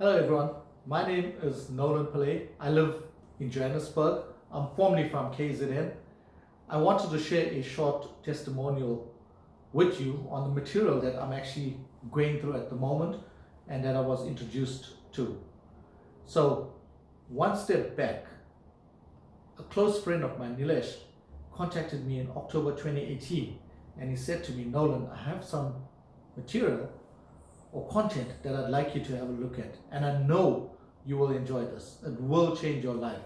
Hello everyone, my name is Nolan Pillay. I live in Johannesburg. I'm formerly from KZN. I wanted to share a short testimonial with you on the material that I'm actually going through at the moment and that I was introduced to. So, one step back, a close friend of mine, Nilesh, contacted me in October 2018 and he said to me, Nolan, I have some material or content that I'd like you to have a look at, and I know you will enjoy this. It will change your life.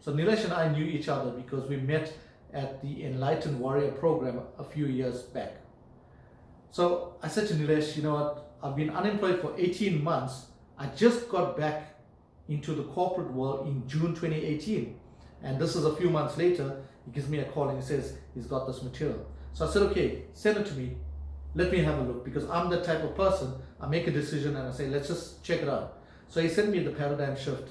So Nilesh and I knew each other because we met at the Enlightened Warrior program a few years back. So I said to Nilesh, you know what, I've been unemployed for 18 months. I just got back into the corporate world in June 2018. And this is a few months later, he gives me a call and he says he's got this material. So I said, okay, send it to me. Let me have a look, because I'm the type of person, I make a decision and I say, let's just check it out. So he sent me the Paradigm Shift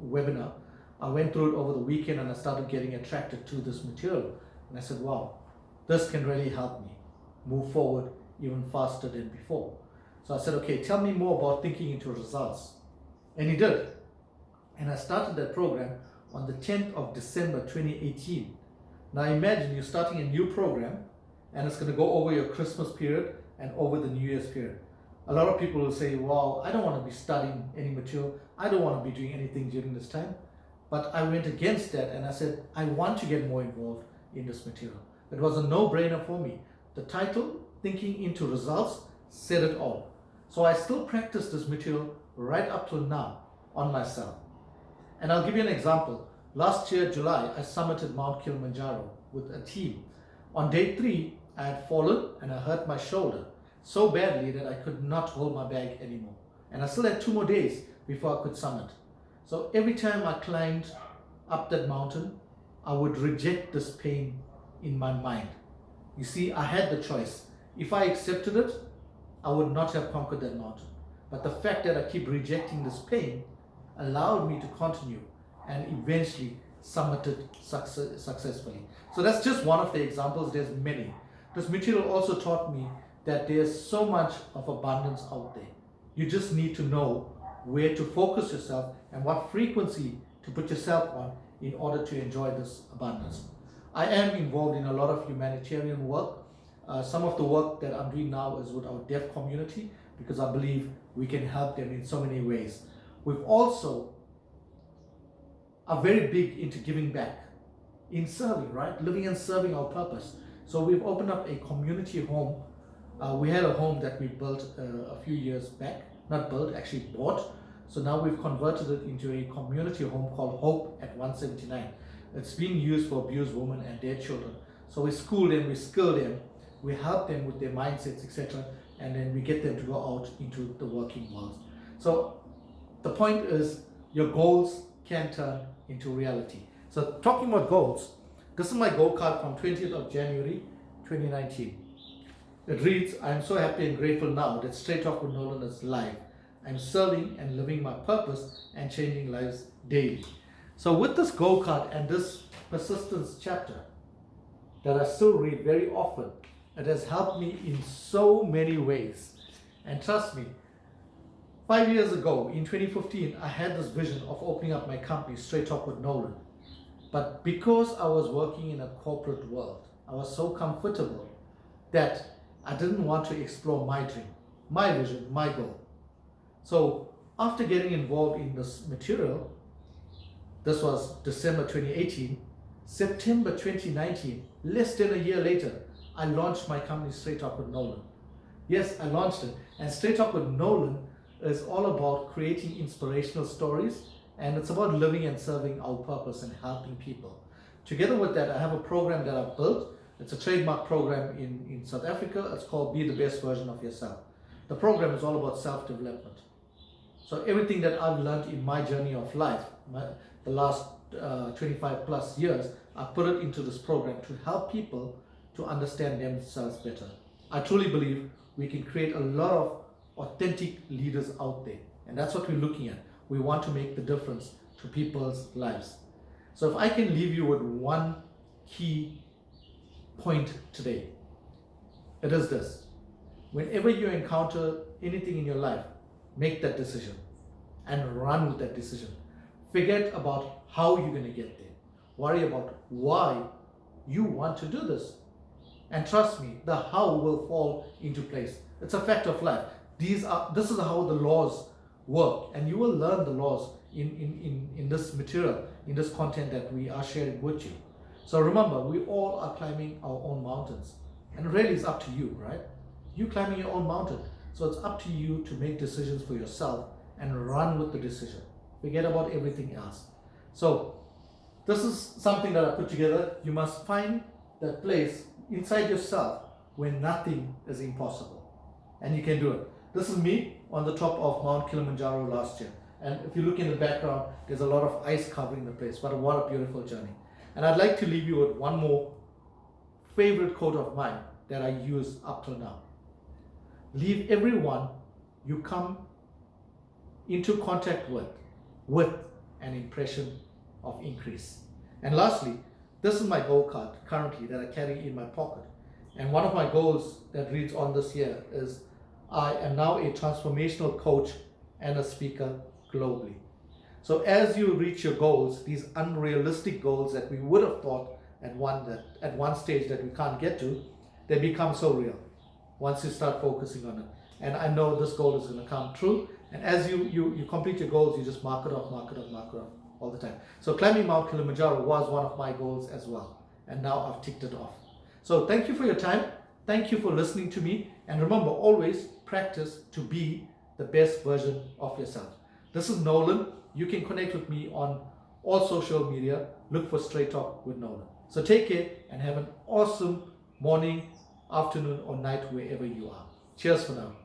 webinar. I went through it over the weekend and I started getting attracted to this material. And I said, wow, this can really help me move forward even faster than before. So I said, okay, tell me more about thinking into results. And he did. And I started that program on the 10th of December 2018. Now imagine you're starting a new program and it's going to go over your Christmas period and over the New Year's period. A lot of people will say, wow, I don't want to be studying any material. I don't want to be doing anything during this time. But I went against that and I said, I want to get more involved in this material. It was a no-brainer for me. The title, Thinking into Results, said it all. So I still practice this material right up till now on myself. And I'll give you an example. Last year, July, I summited Mount Kilimanjaro with a team. On day 3, I had fallen and I hurt my shoulder so badly that I could not hold my bag anymore. And I still had 2 more days before I could summit. So every time I climbed up that mountain, I would reject this pain in my mind. You see, I had the choice. If I accepted it, I would not have conquered that mountain. But the fact that I keep rejecting this pain allowed me to continue and eventually summited successfully. So that's just one of the examples. There's many. This material also taught me that there's so much of abundance out there. You just need to know where to focus yourself and what frequency to put yourself on in order to enjoy this abundance. I am involved in a lot of humanitarian work. Some of the work that I'm doing now is with our deaf community because I believe we can help them in so many ways. We've also are very big into giving back, in serving, right? Living and serving our purpose. So we've opened up a community home. We had a home that we built a few years back, not built, actually bought. So now we've converted it into a community home called Hope at 179. It's being used for abused women and their children. So we school them, we skill them, we help them with their mindsets, etc. And then we get them to go out into the working world. So the point is, your goals can turn into reality. So talking about goals, this is my goal card from 20th of January 2019. It reads, I am so happy and grateful now that Straight Talk with Nolan is live. I'm serving and living my purpose and changing lives daily. So with this goal card and this persistence chapter that I still read very often, it has helped me in so many ways. And trust me, 5 years ago, in 2015, I had this vision of opening up my company, Straight Talk with Nolan. But because I was working in a corporate world, I was so comfortable that I didn't want to explore my dream, my vision, my goal. So after getting involved in this material, this was December 2018, September 2019, less than a year later, I launched my company, Straight Talk with Nolan. Yes, I launched it. And Straight Talk with Nolan is all about creating inspirational stories, and it's about living and serving our purpose and helping people. Together with that, I have a program that I've built. It's a trademark program in South Africa. It's called Be the Best Version of Yourself. The program is all about self-development. So everything that I've learned in my journey of life, the last 25 plus years, I put it into this program to help people to understand themselves better. I truly believe we can create a lot of authentic leaders out there, and that's what we're looking at. We want to make the difference to people's lives. So if I can leave you with one key point today, it is this: whenever you encounter anything in your life, make that decision and run with that decision. Forget about how you're going to get there. Worry about why you want to do this. And trust me, the how will fall into place. It's a fact of life. This is how the laws work, and you will learn the laws in this material, in this content that we are sharing with you. So remember, we all are climbing our own mountains, and really it's up to you, right? You climbing your own mountain. So it's up to you to make decisions for yourself and run with the decision. Forget about everything else. So this is something that I put together. You must find that place inside yourself where nothing is impossible, and you can do it. This is me on the top of Mount Kilimanjaro last year, and if you look in the background, there's a lot of ice covering the place. But what a beautiful journey. And I'd like to leave you with one more favorite quote of mine that I use up till now. Leave everyone you come into contact with an impression of increase. And lastly, this is my goal card currently that I carry in my pocket. And one of my goals that reads on this year is, I am now a transformational coach and a speaker globally. So as you reach your goals, these unrealistic goals that we would have thought at one stage that we can't get to, they become so real once you start focusing on it. And I know this goal is going to come true. And as you complete your goals, you just mark it off all the time. So climbing Mount Kilimanjaro was one of my goals as well. And now I've ticked it off. So thank you for your time. Thank you for listening to me. And remember, always practice to be the best version of yourself. This is Nolan. You can connect with me on all social media. Look for Straight Talk with Nolan. So take care and have an awesome morning, afternoon, or night wherever you are. Cheers for now.